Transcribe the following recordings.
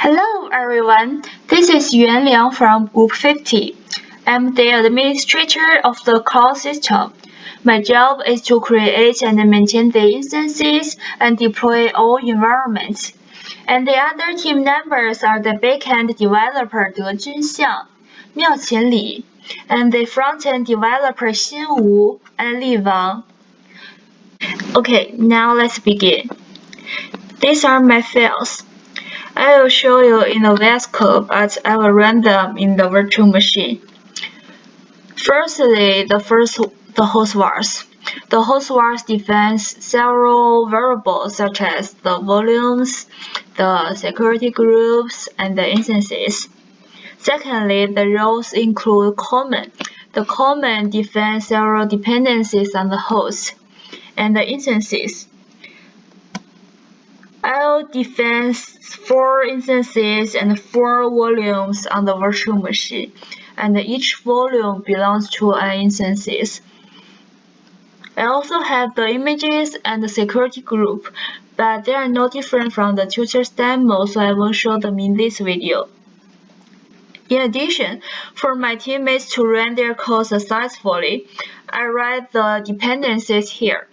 Hello everyone, this is Yuan Liang from Group50. I'm the administrator of the cloud system. My job is to create and maintain the instances and deploy all environments. And the other team members are the backend developer 德真相, 妙千里, and the frontend developer 新吴 and 力王. Okay, now let's begin. These are my files. I will show you in the VS Code, but I will run them in the virtual machine. Firstly, the host vars. The host vars defines several variables such as the volumes, the security groups, and the instances. Secondly, the roles include common. The common defines several dependencies on the host and the instances. I'll define 4 instances and 4 volumes on the virtual machine, and each volume belongs to an instance. I also have the images and the security group, but they are no different from the tutor's demo, so I won't show them in this video. In addition, for my teammates to run their code successfully, I write the dependencies here.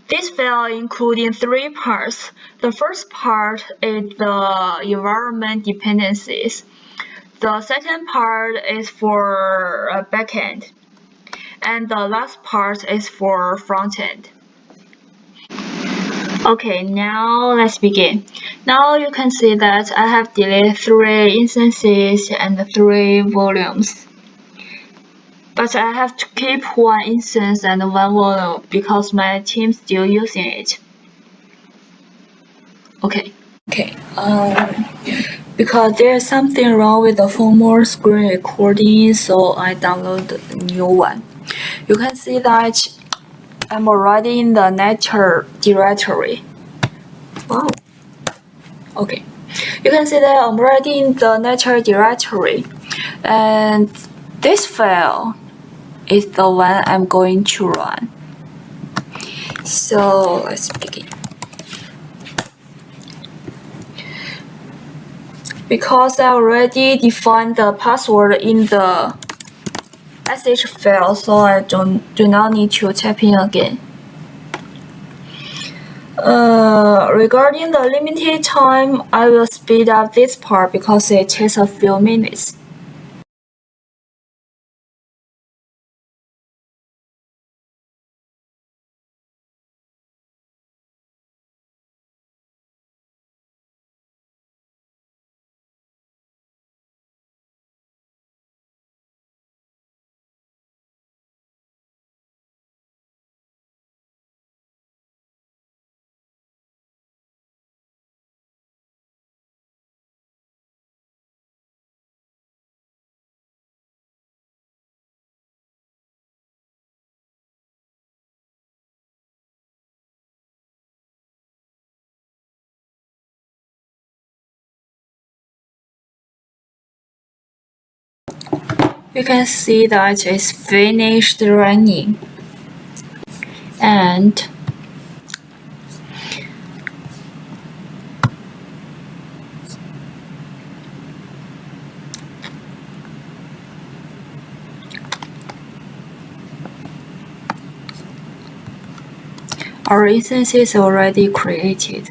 This file including 3 parts. The first part is the environment dependencies. The second part is for backend. And the last part is for frontend. Okay, now let's begin. Now you can see that I have deleted 3 instances and 3 volumes. But I have to keep 1 instance and 1 volume because my team's still using it. Okay. Because there's something wrong with the former screen recording, so I download a new one. You can see that I'm already in the netter directory. Wow. Okay. You can see that I'm already in the netter directory, and this file is the one I'm going to run. So let's begin. Because I already defined the password in the sh file, so I do not need to type in again. Regarding the limited time, I will speed up this part because it takes a few minutes. You can see that it's finished running, and our instance is already created.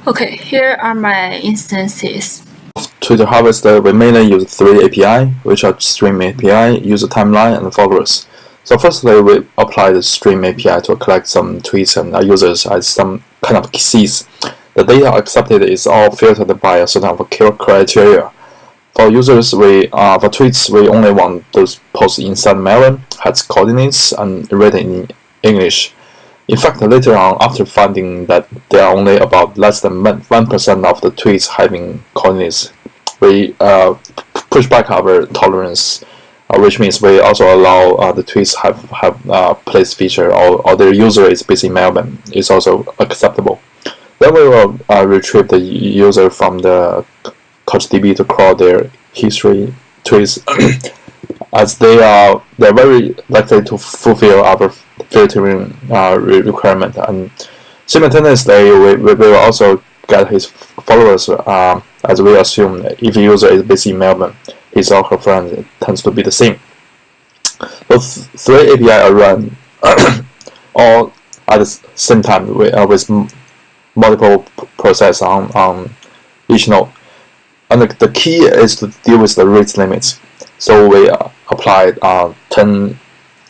Okay, here are my instances. To the harvester, we mainly use 3 API, which are Stream API, User Timeline, and Progress. So firstly, we apply the Stream API to collect some tweets and users as some kind of keys. The data accepted is all filtered by a certain criteria. For users, for tweets, we only want those posts inside Melon, has coordinates, and written in English. In fact, later on, after finding that there are only about less than 1% of the tweets having coordinates, we push back our tolerance which means we also allow the tweets have place feature, or their user is based in Melbourne, is also acceptable. Then we will retrieve the user from the CouchDB to crawl their history tweets, as they're very likely to fulfill our filtering requirement. And simultaneously, we will also get his followers, as we assume if a user is based in Melbourne, his or her friend tends to be the same. Those three API are run all at the same time with multiple process on each node. And the key is to deal with the rate limits. So we applied 10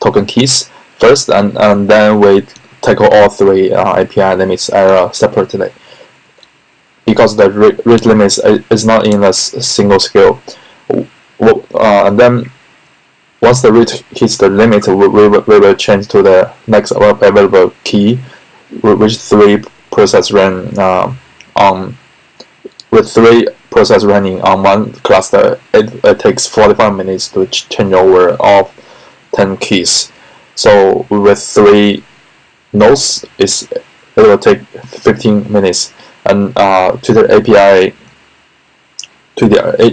token keys first, and then we tackle all three API limits separately, because the rate limits is not in a single scale. And then once the rate hits the limit, we will change to the next available key, which three process run on with three process running on one cluster. It takes 45 minutes to change over all 10 keys. So with three nodes, it will take 15 minutes. And to the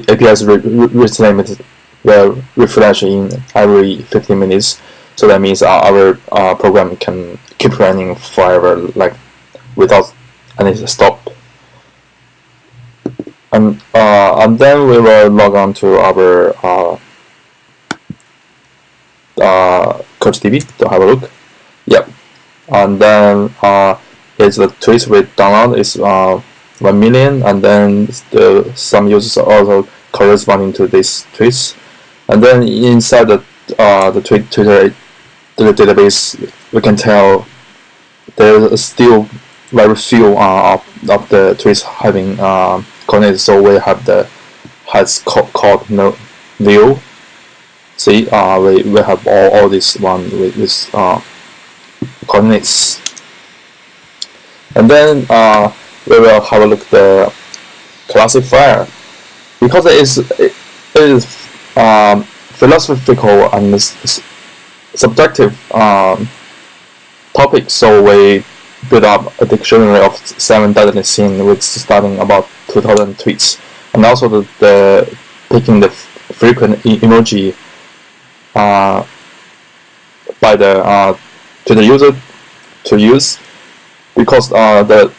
API's rate limit will refresh in every 15 minutes. So that means our program can keep running forever, like without any stop. And then we will log on to our CouchDB to have a look. Yep. And then is the tweets we download is 1 million, and then some users are also corresponding to these tweets. And then inside the Twitter database, we can tell there's still very few of the tweets having coordinates. So we have the has called no view. See, we have all this one with coordinates. And then we will have a look at the classifier, because it is philosophical and subjective topic. So we build up a dictionary of 7 deadly sins, with starting about 2,000 tweets, and also the picking the frequent emoji by the to the user to use, because the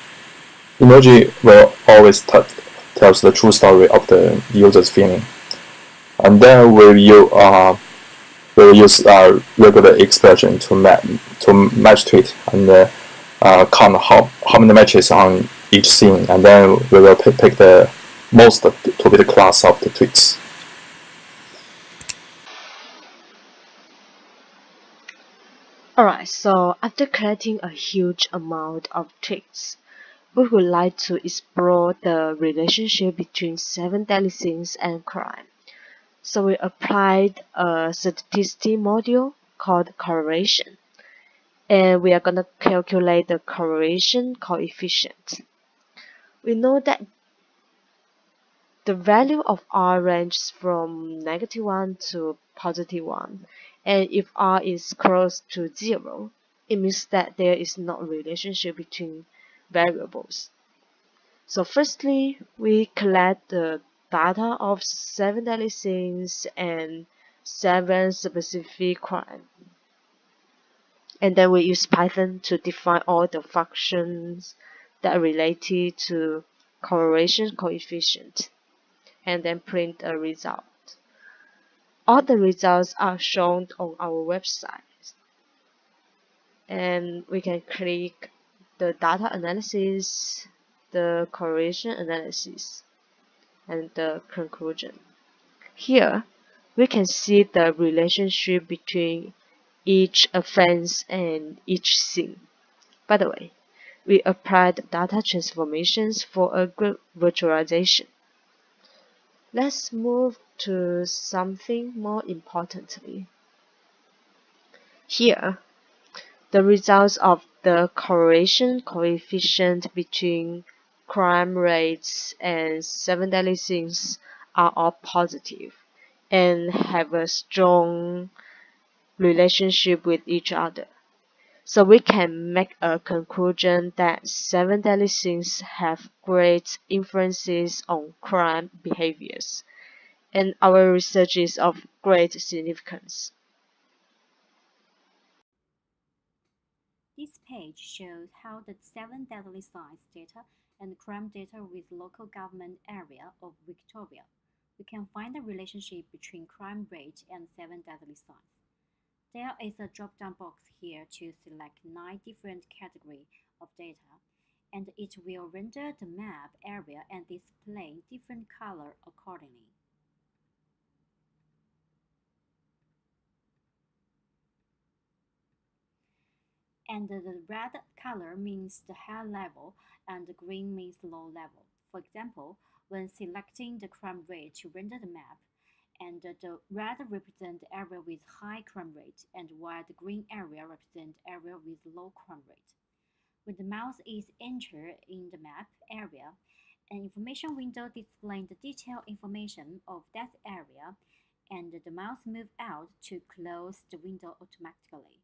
emoji will always tells the true story of the user's feeling. And then we'll use regular expression to match tweet, and count how many matches on each scene, and then we will pick the most to be the class of the tweets. Alright, so after collecting a huge amount of tweets, we would like to explore the relationship between 7 deadly sins and crime. So we applied a statistic module called correlation, and we are going to calculate the correlation coefficient. We know that the value of R ranges from -1 to +1, and if R is close to 0, it means that there is no relationship between variables. So firstly, we collect the data of 7 deadly sins and 7 specific crimes. And then we use Python to define all the functions that are related to correlation coefficient, and then print a result. All the results are shown on our website, and we can click the data analysis, the correlation analysis, and the conclusion. Here, we can see the relationship between each offense and each sin. By the way, we applied data transformations for a group virtualization. Let's move to something more importantly. Here, the results of the correlation coefficient between crime rates and 7 deadly sins are all positive, and have a strong relationship with each other. So we can make a conclusion that 7 deadly sins have great influences on crime behaviors, and our research is of great significance. This page shows how the 7 deadly signs data and crime data with local government area of Victoria. We can find the relationship between crime rate and 7 deadly signs. There is a drop-down box here to select 9 different categories of data, and it will render the map area and display different color accordingly. And the red color means the high level and the green means low level. For example, when selecting the crime rate to render the map, and the red represents the area with high crime rate, and while the green area represents area with low crime rate. When the mouse is entered in the map area, an information window displays the detailed information of that area, and the mouse moves out to close the window automatically.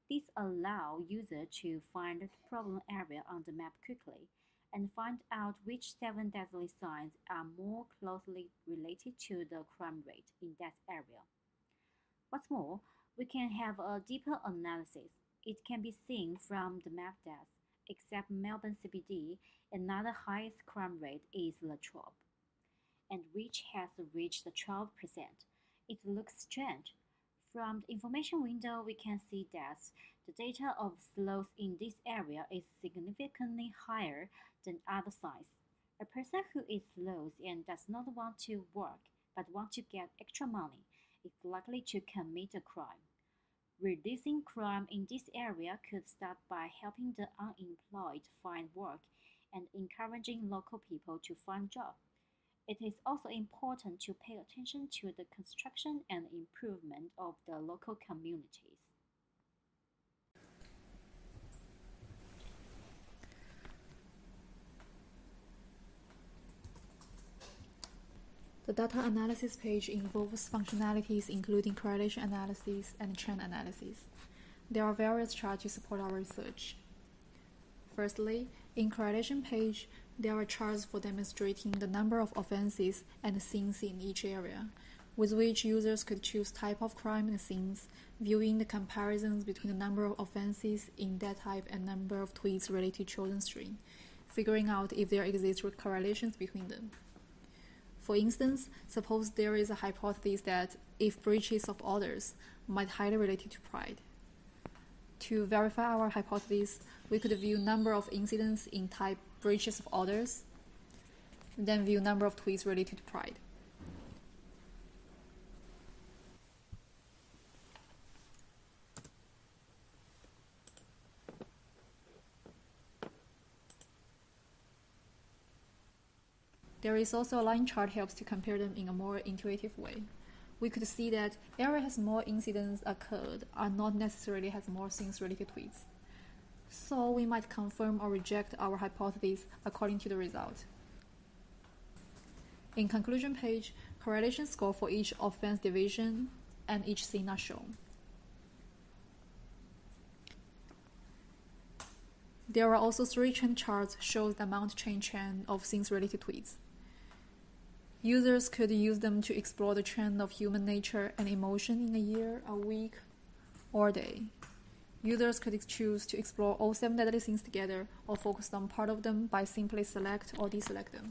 This allows users to find the problem area on the map quickly and find out which 7 deadly signs are more closely related to the crime rate in that area. What's more, we can have a deeper analysis. It can be seen from the map that, except Melbourne CBD, another highest crime rate is Latrobe, and which has reached 12%. It looks strange. From the information window, we can see that the data of slows in this area is significantly higher than other sites. A person who is slow and does not want to work but wants to get extra money is likely to commit a crime. Reducing crime in this area could start by helping the unemployed find work and encouraging local people to find jobs. It is also important to pay attention to the construction and improvement of the local communities. The data analysis page involves functionalities including correlation analysis and trend analysis. There are various charts to support our research. Firstly, in correlation page, there are charts for demonstrating the number of offenses and sins in each area, with which users could choose type of crime and sins, viewing the comparisons between the number of offenses in that type and number of tweets related to chosen string, figuring out if there exist correlations between them. For instance, suppose there is a hypothesis that if breaches of orders might highly related to pride. To verify our hypothesis, we could view number of incidents in type breaches of orders, then view number of tweets related to pride. There is also a line chart helps to compare them in a more intuitive way. We could see that area has more incidents occurred are not necessarily has more sins related tweets. So we might confirm or reject our hypothesis according to the result. In conclusion page, correlation score for each offense division and each sin are shown. There are also 3 trend charts shows the amount change trend of sins related tweets. Users could use them to explore the trend of human nature and emotion in a year, a week, or a day. Users could choose to explore all 7 deadly sins together or focus on part of them by simply select or deselect them.